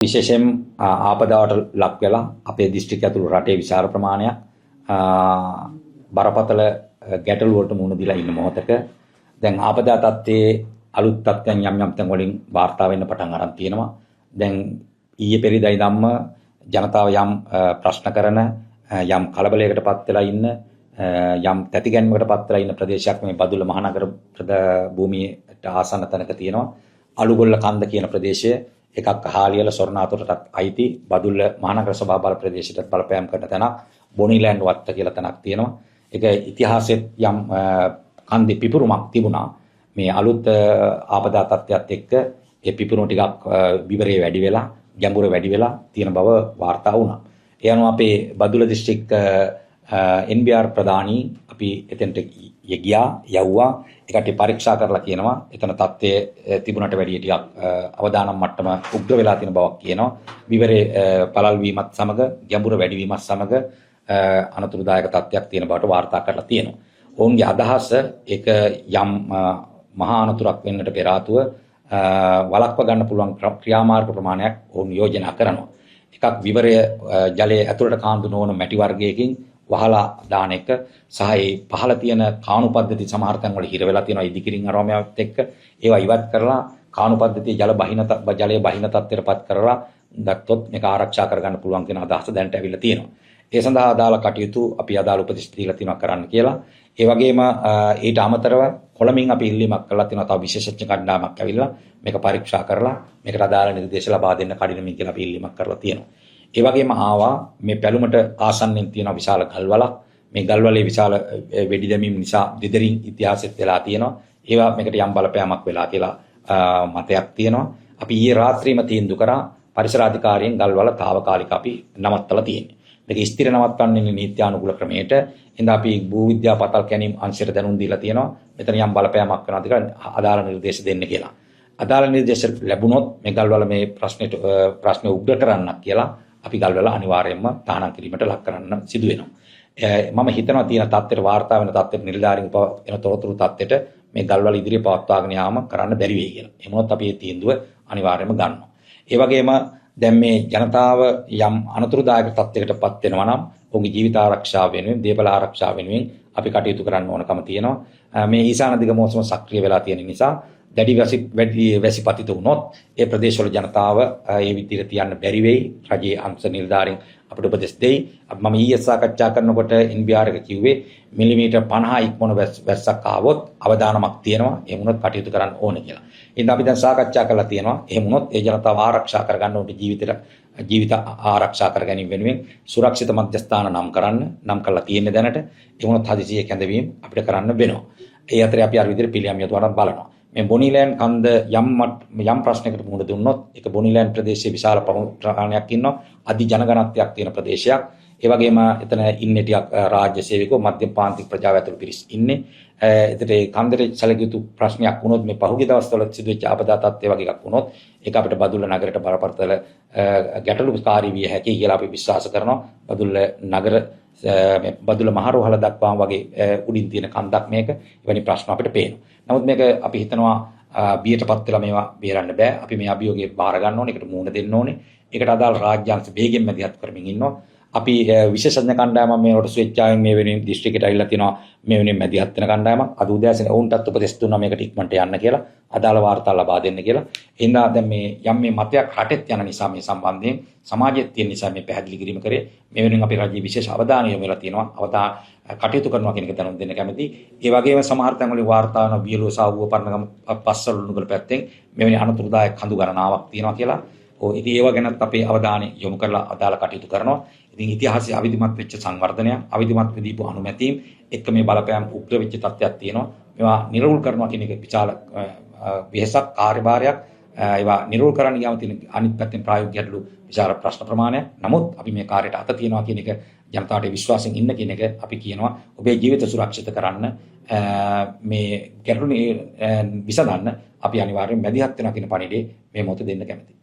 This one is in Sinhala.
විශේෂයෙන් ආපදාවට ලක් වෙලා අපේ දිස්ත්‍රික්කය ඇතුළු රටේ විශාල ප්‍රමාණයක් බරපතල ගැටලු වලට මුහුණ දීලා ඉන්න මොහොතක දැන් ආපදා තත්ත්වයේ අලුත් තත්ත්වයන් යම් තැන් වලින් වාර්තා වෙන්න පටන් අරන් තියෙනවා. දැන් ඊයේ පෙරේදා ඉඳන්ම ජනතාව යම් ප්‍රශ්න කරන යම් කලබලයකටපත් වෙලා ඉන්න යම් තැතිගැන්මකටපත් වෙලා ඉන්න ප්‍රදේශයක් මේ බදුල්ල මහනගර භූමියට ආසන්න තැනක තියෙනවා. අලුගොල්ල කන්ද කියන ප්‍රදේශය එකක් හාලියල සොරණාතුරටත් අයිති බදුල්ල මහනගර සභා බල ප්‍රදේශයටත් බලපෑම් කරන තැනක් බොනිලෑන්ඩ් වත්ත කියලා තැනක් තියෙනවා. ඒක ඉතිහාසෙත් යම් කන්දේ පිපුරුමක් තිබුණා. මේ අලුත් ආපදා තත්ත්වයක් එක්ක ඒ පිපුරුම ටිකක් විවරේ වැඩි වෙලා ගැඹුර වැඩි වෙලා තියෙන බව වාර්තා වුණා. ඒ අනුව අපේ බදුල්ල දිස්ත්‍රික්ක NBR ප්‍රධානී අපි එතෙන්ට ගියා යවුවා ඒකට පරීක්ෂා කරලා කියනවා එතන තත්ත්වයේ තිබුණට වැඩිය ටිකක් අවදානම් මට්ටම උග්‍ර වෙලා තියෙන බවක් කියනවා. විවරේ පළල් වීමත් සමග ගැඹුර වැඩි වීමත් සමග අනතුරුදායක තත්ත්වයක් තියෙන බවට වාර්තා කරලා තියෙනවා. ඔවුන්ගේ අදහස ඒක යම් මහා අනතුරක් වෙන්නට පෙර ආතුව වළක්ව ගන්න පුළුවන් ක්‍රියාමාර්ග ප්‍රමාණයක් ඔවුන් යෝජනා කරනවා. එකක් විවරය ජලයේ ඇතුළට කාන්දු නොවන මැටි වර්ගයකින් වහලා දාන එක සහ ඒ පහළ තියෙන කාණු පද්ධති සමහර තැන් වල හිර වෙලා තියෙනවා ඉදිකිරින් අරෝමයාවත් එක්ක ඒවා ඉවත් කරලා කාණු පද්ධතිය ජලයේ බහින තත්ත්වයටපත් කරලා ගත්තොත් මේක ආරක්ෂා කරගන්න පුළුවන් කියන අදහස දැනට ඇවිල්ලා තියෙනවා. ඒ සඳහා අදාළ කටයුතු අපි අදාළ උපදෙස් දීලා තියෙනවා කරන්න කියලා. ඒ වගේම ඊට අමතරව කොළඹින් අපි ඉල්ලීමක් කළා තියෙනවා තව විශේෂඥ කණ්ඩායමක් ඇවිල්ලා මේක පරීක්ෂා කරලා මේකට අදාළ නිර්දේශ ලබා දෙන්න කඩිනමින් කියලා අපි ඉල්ලීමක් කරලා තියෙනවා. ඒ වගේම ආවා මේ පැලුමට ආසන්නෙන් තියෙන විශාල ගල්වලක් මේ ගල්වලේ විශාල වෙඩි දැමීම් නිසා දෙදරින් ඉතිහාසෙත් වෙලා තියෙනවා. ඒවා මේකට යම් බලපෑමක් වෙලා කියලා මතයක් තියෙනවා. අපි ඊයේ රාත්‍රියේම තීන්දුව කරා පරිසර අධිකාරියෙන් ගල්වල తాවකාලික අපි නවත්තලා තියෙන්නේ. මේක ස්ථිර නවත්වන්නේ නීත්‍යානුකූල ක්‍රමයට. ඉතින් අපි භූවිද්‍යා පතල් කැණීම් අංශයට දැනුම් දීලා තියෙනවා. මෙතන යම් බලපෑමක් වෙනවාද කියලා අදාළ නිර්දේශ දෙන්න කියලා. අදාළ නිර්දේශ ලැබුණොත් මේ ගල්වල මේ ප්‍රශ්නේ උග්‍ර කරන්නක් කියලා අපි ගල්වල අනිවාර්යයෙන්ම තහනම් කිරීමට ලක් කරන්න සිදු වෙනවා. මම හිතනවා තියෙන තත්ත්වයට වාර්තා වෙන තත්ත්වයට නිලධාරීන් එන තොරතුරු තත්ත්වයට මේ ගල්වල ඉදිරියේ පවත්වාගෙන යාම කරන්න බැරි වෙයි කියලා. එහෙම වුණොත් අපි මේ තීන්දුව අනිවාර්යයෙන්ම ගන්නවා. ඒ වගේම දැන් මේ ජනතාව යම් අනතුරුදායක තත්ත්වයකටපත් වෙනවා නම් ඔවුන්ගේ ජීවිත ආරක්ෂාව වෙනුවෙන් දේපල ආරක්ෂාව වෙනුවෙන් අපි කටයුතු කරන්න ඕනකම තියෙනවා. මේ ඊසාන දිග මෝසම සක්‍රිය වෙලා තියෙන නිසා දැඩි වැසි පතිත වුණොත් ඒ ප්‍රදේශවල ජනතාව ඒ විදිහට තියන්න බැරි වෙයි. රජයේ අංශ නිලධාරීන් අපිට උපදෙස් දෙයි. මම ඊයේ සාකච්ඡා කරනකොට NBR එක කිව්වේ මිලිමීටර් 50 ඉක්මන වැස්සක් ආවොත් අවදානමක් තියෙනවා. එහෙම වුණොත් කටයුතු කරන්න ඕනේ කියලා. ඉතින් අපි දැන් සාකච්ඡා කරලා තියෙනවා. එහෙම වුණොත් ඒ ජනතාව ආරක්ෂා කරගන්න ඕනේ ජීවිත ආරක්ෂා කර ගැනීම වෙනුවෙන් සුරක්ෂිත මධ්‍යස්ථාන නම් කරලා තියෙන දැනට. ඒ වුණොත් හදිසියෙ කැඳවීම අපිට කරන්න වෙනවා. ඒ අතරේ අපි අර විදිහට පිළියම් යොදවන්න බලනවා. මේ බොනිලෑන්ඩ් කන්ද යම් ප්‍රශ්නයකට මුහුණ දුන්නොත් ඒක බොනිලෑන්ඩ් ප්‍රදේශයේ විශාල ප්‍රමාණයක් ඉන්නවා අධි ජනගණනයක් තියෙන ප්‍රදේශයක්. ඒ වගේම එතන ඉන්නේ ටිකක් රාජ්‍ය සේවකයෝ මධ්‍යම පාන්තික ප්‍රජාව ඇතුළු පිරිස් ඉන්නේ. එතට ඒ කන්දේ සැලකිය යුතු ප්‍රශ්නයක් වුණොත් මේ පහුගිය දවස්වල සිදුවෙච්ච ආපදා තත්ත්වය වගේ එකක් වුණොත් ඒක අපිට බදුල්ල නගරයට බරපතල ගැටලුකාරී විය හැකියි කියලා අපි විශ්වාස කරනවා. බදුල්ල මහරෝහල දක්වාම වගේ උඩින් තියෙන කන්දක් මේක. එවැනි ප්‍රශ්න අපිට පේනවා. නමුත් මේක අපි හිතනවා බියටපත් වෙලා මේවා බේරන්න බෑ. අපි මේ අභියෝගය බාර ගන්න ඕනේ. ඒකට මුහුණ දෙන්න ඕනේ. ඒකට අදාළ රාජ්‍යාංශ වේගෙන් මැදිහත් කරමින් ඉන්නවා. අපි විශේෂඥ කණ්ඩායම මේවට ස්වේච්ඡාවෙන් මේ වෙනින් දිස්ත්‍රික්කයට ඇවිල්ලා තිනවා මේ වෙනින් මැදිහත් වෙන කණ්ඩායමක්. අද උදෑසන ඔවුන්ටත් උපදෙස් දුන්නා මේකට ඉක්මනට යන්න කියලා. අදාළ වාර්තා ලබා දෙන්න කියලා. එහෙනම් දැන් මේ මතයක් රටෙත් යන නිසා මේ සම්බන්ධයෙන් සමාජයේත් තියෙන නිසා මේ පැහැදිලි කිරීම කරේ. මේ වෙනින් අපි රාජ්‍ය විශේෂ අවධානය යොමු වෙලා තියෙනවා. කටයුතු කරනවා කියන එක දැනුම් දෙන්න කැමතියි. ඒ වගේම සමහර තැන්වල වාර්තා වෙන වියලුව සාවුව පරණගම පස්සල නුගල පැත්තෙන් මෙවැනි අනතුරුදායක කඳු ගණනාවක් තියෙනවා කියලා. ඉතින් ඒව ගැනත් අපේ අවධානය යොමු කරලා අදාළ කටයුතු කරනවා. ඉතින් ඉතිහාසයේ අවිධිමත් වෙච්ච සංවර්ධනය, අවිධිමත් දීපු අනුමැතීම් එක්ක මේ බලපෑම් උග්‍ර වෙච්ච තත්ත්වයක් තියෙනවා. මේවා නිරවුල් කරනවා කියන එක විශාල වෙහසක් කාර්යභාරයක්. ඒවා නිරවුල් කරන්න ගියාම තියෙන අනිත් පැත්තෙන් ප්‍රායෝගික ගැටලු විශාල ප්‍රශ්න ප්‍රමාණයක්. නමුත් අපි මේ කාර්යයට අත තියනවා කියන එක ජනතාවට විශ්වාසයෙන් ඉන්න කියන එක අපි කියනවා. ඔබේ ජීවිත සුරක්ෂිත කරන්න මේ ගැටලු විසඳන්න අපි අනිවාර්යයෙන් මැදිහත් වෙනවා කියන පණිවිඩය මේ මොහොතේ දෙන්න කැමතියි.